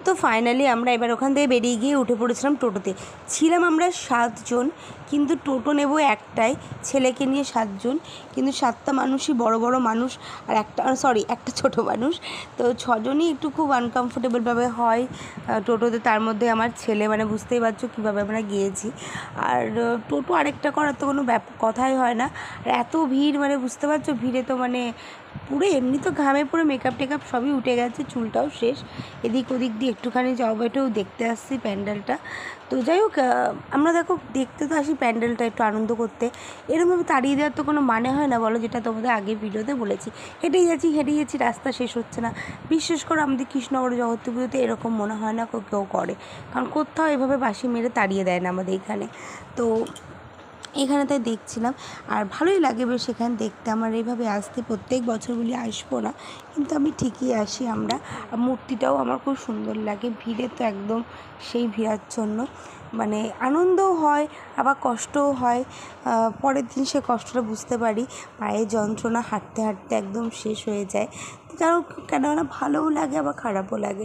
তো ফাইনালি আমরা এবার ওখান থেকে বেরিয়ে গিয়ে উঠে পড়েছিলাম টোটোতে। ছিলাম আমরা 7 জন, কিন্তু টোটো নেব একটাই, ছেলেকে নিয়ে 7 জন, কিন্তু 7টা মানুষই বড় বড় মানুষ আর একটা ছোট মানুষ। তো 6 জনই একটু খুব আনকমফোর্টেবলভাবে হয় টোটোতে। তার মধ্যে আমার ছেলে, মানে বুঝতেই পারছো কীভাবে আমরা গিয়েছি। আর টোটো আরেকটা করার তো কোনো কথাই হয় না। আর এত ভিড়, মানে বুঝতে পারছো ভিড়ে তো মানে পুরো এমনি তো ঘামে পুরো মেকআপ টেকআপ সবই উঠে গেছে, চুলটাও শেষ। এদিক ওদিক দিয়ে একটুখানি জবাটাও দেখতে আসছি প্যান্ডেলটা। তো যাই হোক, আমরা দেখো দেখতে তো আসি প্যান্ডেলটা একটু আনন্দ করতে, এরকমভাবে তাড়িয়ে দেওয়ার তো কোনো মানে হয় না বলো, যেটা তোমাদের আগে ভিডিওতে বলেছি। হেঁটেই যাচ্ছি, রাস্তা শেষ হচ্ছে না। বিশেষ করে আমাদের কৃষ্ণনগর জগত্রী পুজোতে এরকম মনে হয় না কেউ করে, কারণ কোথাও এভাবে বাঁশি মেরে তাড়িয়ে দেয় না আমাদের এখানে। তো এখানে তাই দেখছিলাম, আর ভালোই লাগে বেশ এখানে দেখতে। আমার এইভাবে আসতে প্রত্যেক বছর বলি আসবো না, কিন্তু আমি ঠিকই আসি। মূর্তিটাও আমার খুব সুন্দর লাগে। ভিড়ে তো একদম সেই ভিড়াচ্ছন্ন, মানে আনন্দও হয় আবার কষ্টও হয়। পরের দিন সে কষ্টটা বুঝতে পারি, পায়ে যন্ত্রণা, হাঁটতে হাঁটতে একদম শেষ হয়ে যায়। যাই হোক, কেননা ভালোও লাগে আবার খারাপও লাগে।